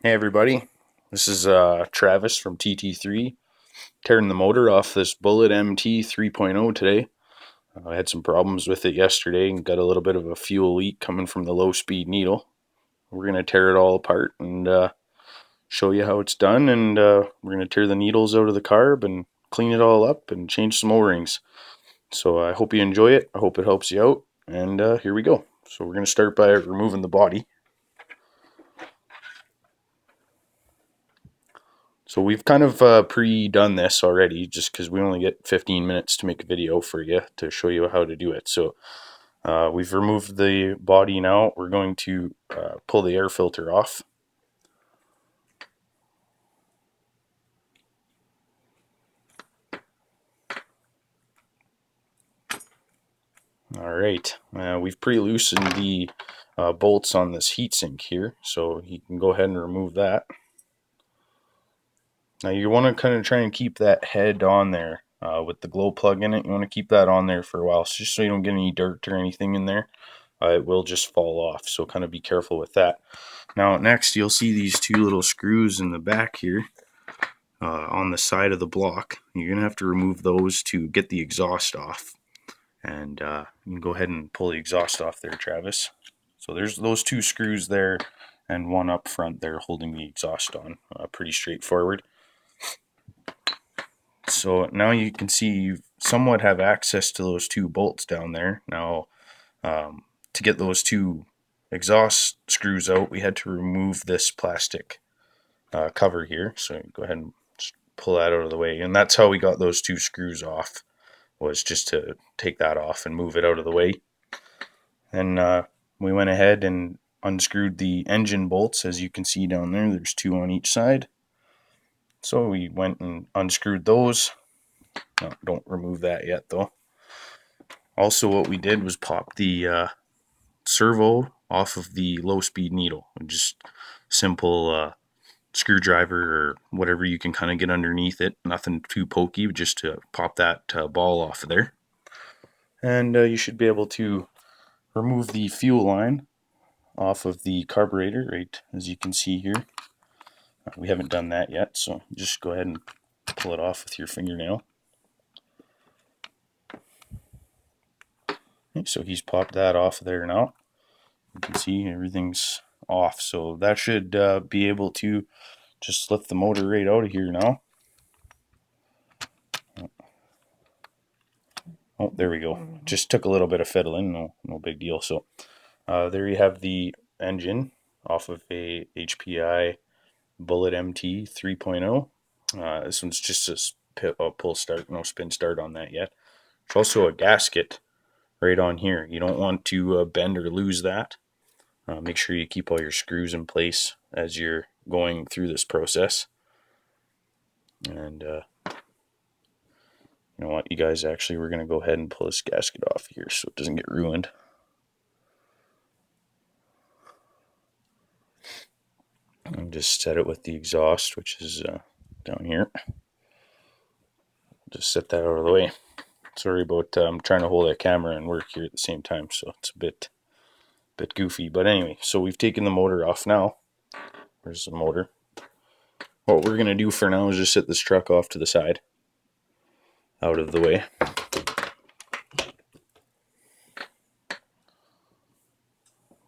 Hey everybody, this is Travis from TT3, tearing the motor off this Bullet MT 3.0 today. I had some problems with it yesterday and got a little bit of a fuel leak coming from the low speed needle. We're going to tear it all apart and show you how it's done, and we're going to tear the needles out of the carb and clean it all up and change some O-rings. So I hope you enjoy it. I hope it helps you out, and here we go. So we're going to start by removing the body. So we've kind of pre-done this already just because we only get 15 minutes to make a video for you to show you how to do it. So we've removed the body now. We're going to pull the air filter off. All right, we've pre-loosened the bolts on this heatsink here, so you can go ahead and remove that. Now you want to kind of try and keep that head on there with the glow plug in it. You want to keep that on there for a while, just so you don't get any dirt or anything in there. It will just fall off, so kind of be careful with that. Now next you'll see these two little screws in the back here on the side of the block. You're going to have to remove those to get the exhaust off. And you can go ahead and pull the exhaust off there, Travis. So there's those two screws there and one up front there holding the exhaust on. Pretty straightforward. So now you can see you somewhat have access to those two bolts down there. Now to get those two exhaust screws out, we had to remove this plastic cover here. So go ahead and just pull that out of the way. And that's how we got those two screws off, was just to take that off and move it out of the way. And we went ahead and unscrewed the engine bolts. As you can see down there, there's two on each side. So we went and unscrewed those. No, don't remove that yet though. Also what we did was pop the servo off of the low speed needle. Just simple screwdriver or whatever you can kind of get underneath it. Nothing too pokey, just to pop that ball off of there. And you should be able to remove the fuel line off of the carburetor, right as you can see here. We haven't done that yet, so just go ahead and pull it off with your fingernail. Okay, so he's popped that off there now. You can see everything's off, so that should be able to just lift the motor right out of here now. Oh, there we go. Just took a little bit of fiddling, no big deal. So there you have the engine off of a HPI Bullet MT 3.0. This one's just a pull start, no spin start on that yet. There's also a gasket right on here. You don't want to bend or lose that. Make sure you keep all your screws in place as you're going through this process. And you know what, you guys, actually we're going to go ahead and pull this gasket off here so it doesn't get ruined. And just set it with the exhaust, which is down here. Just set that out of the way. Sorry about trying to hold that camera and work here at the same time, so it's a bit goofy. But anyway, so we've taken the motor off now. There's the motor. What we're going to do for now is just set this truck off to the side, out of the way.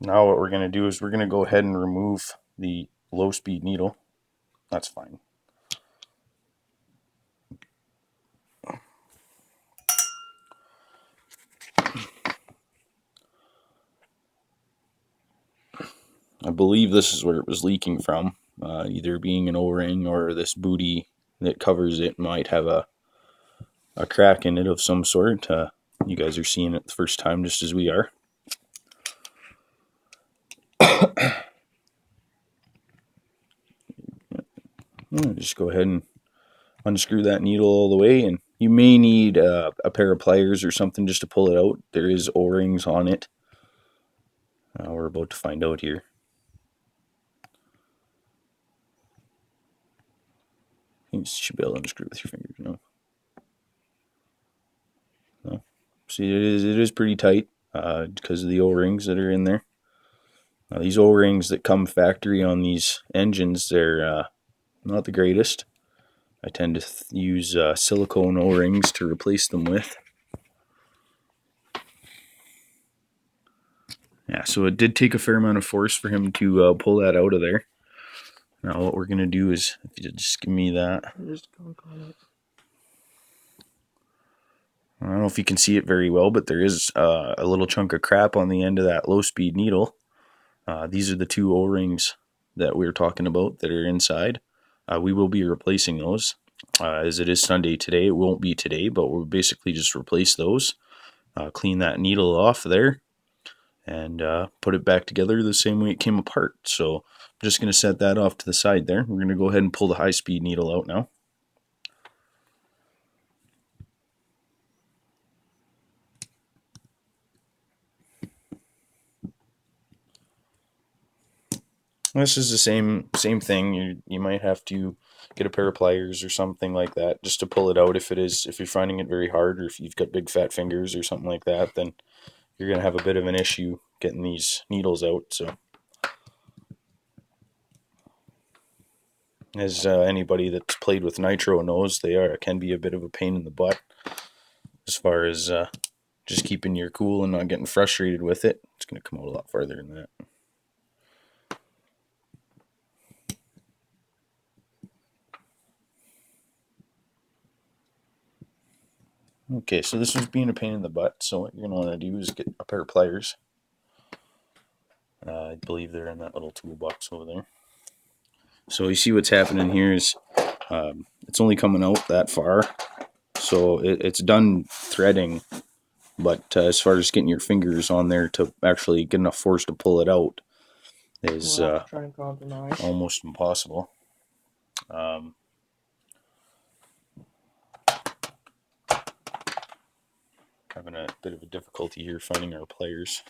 Now what we're going to do is we're going to go ahead and remove the low speed needle. That's fine. I believe this is where it was leaking from, either being an O-ring or this booty that covers it might have a crack in it of some sort. You guys are seeing it the first time just as we are. Just go ahead and unscrew that needle all the way, and you may need a pair of pliers or something just to pull it out. There is O-rings on it. We're about to find out here. You should be able to unscrew with your fingers, you know. No. See, it is pretty tight because of the O-rings that are in there. These O-rings that come factory on these engines, they're not the greatest. I tend to use silicone O-rings to replace them with. Yeah, so it did take a fair amount of force for him to pull that out of there. Now what we're going to do is, if you just give me that. Just gunk on it. I don't know if you can see it very well, but there is a little chunk of crap on the end of that low-speed needle. These are the two O-rings that we were talking about that are inside. We will be replacing those. As it is Sunday today, it won't be today, but we'll basically just replace those. Clean that needle off there and put it back together the same way it came apart. So I'm just going to set that off to the side there. We're going to go ahead and pull the high-speed needle out now. This is the same thing. You might have to get a pair of pliers or something like that just to pull it out if you're finding it very hard, or if you've got big fat fingers or something like that, then you're going to have a bit of an issue getting these needles out. So as anybody that's played with nitro knows, they can be a bit of a pain in the butt as far as just keeping your cool and not getting frustrated with it. It's going to come out a lot farther than that. Okay, so this was being a pain in the butt, so what you're going to want to do is get a pair of pliers. I believe they're in that little toolbox over there. So you see what's happening here is it's only coming out that far, so it's done threading, but as far as getting your fingers on there to actually get enough force to pull it out is Try and compromise. almost impossible. Having a bit of a difficulty here finding our pliers.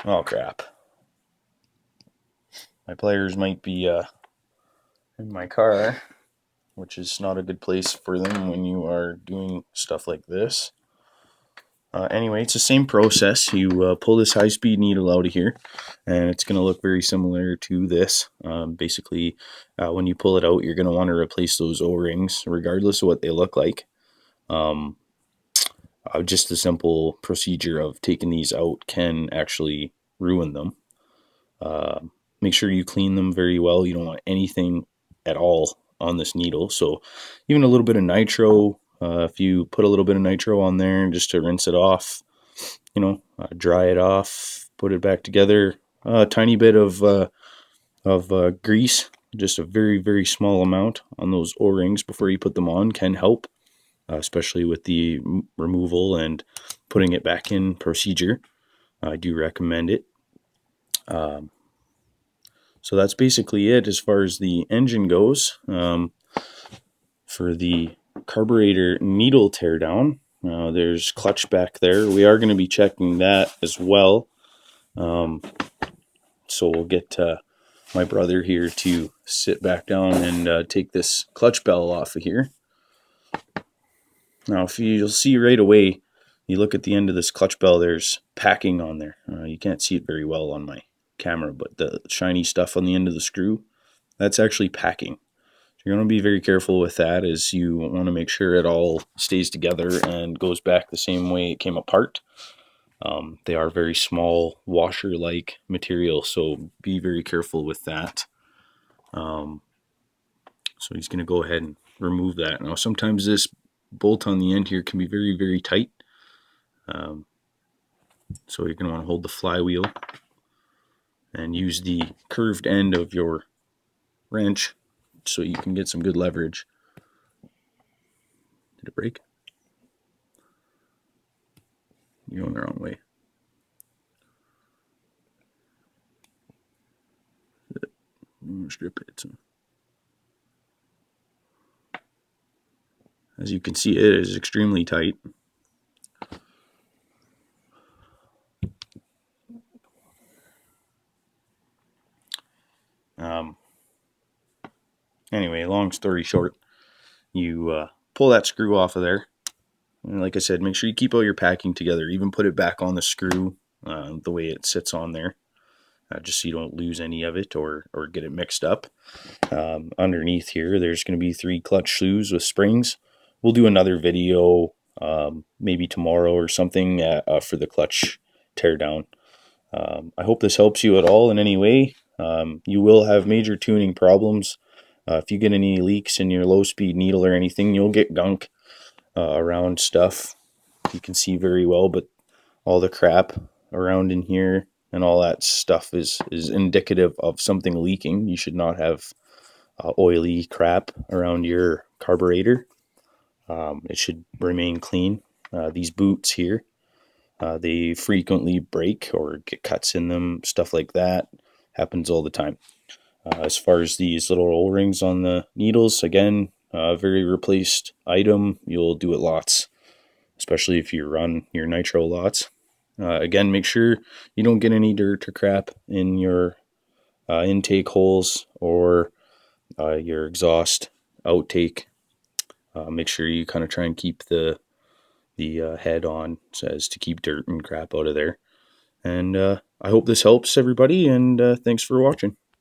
Oh crap. My pliers might be in my car, which is not a good place for them when you are doing stuff like this. Anyway, it's the same process. You pull this high-speed needle out of here, and it's going to look very similar to this. Basically, when you pull it out, you're going to want to replace those O-rings, regardless of what they look like. Just the simple procedure of taking these out can actually ruin them. Make sure you clean them very well. You don't want anything at all on this needle. So even a little bit of nitro, if you put a little bit of nitro on there just to rinse it off, dry it off, put it back together. A tiny bit of grease, just a very, very small amount on those O-rings before you put them on can help, especially with the removal and putting it back in procedure. I do recommend it. So that's basically it as far as the engine goes. For the carburetor needle teardown, there's clutch back there. We are going to be checking that as well. So we'll get my brother here to sit back down and take this clutch bell off of here. Now, you'll see right away, you look at the end of this clutch bell, there's packing on there. You can't see it very well on my camera, but the shiny stuff on the end of the screw, that's actually packing. So you're going to be very careful with that, as you want to make sure it all stays together and goes back the same way it came apart. They are very small washer-like material, so be very careful with that. So he's going to go ahead and remove that. Now sometimes this bolt on the end here can be very, very tight. So you're going to want to hold the flywheel and use the curved end of your wrench so you can get some good leverage. Did it break? You're going the wrong way. strip it. So, as you can see, it is extremely tight. Um, anyway, long story short, you pull that screw off of there. And like I said, make sure you keep all your packing together. Even put it back on the screw the way it sits on there, just so you don't lose any of it or get it mixed up. Underneath here, there's going to be 3 clutch shoes with springs. We'll do another video maybe tomorrow or something for the clutch teardown. I hope this helps you at all in any way. You will have major tuning problems. If you get any leaks in your low-speed needle or anything, you'll get gunk around stuff. You can see very well, but all the crap around in here and all that stuff is indicative of something leaking. You should not have oily crap around your carburetor. It should remain clean. These boots here, they frequently break or get cuts in them, stuff like that. Happens all the time. As far as these little O-rings on the needles, again, very replaced item. You'll do it lots, especially if you run your nitro lots. Again, make sure you don't get any dirt or crap in your intake holes or your exhaust outtake. Make sure you kind of try and keep the head on so as to keep dirt and crap out of there. And I hope this helps everybody, and thanks for watching.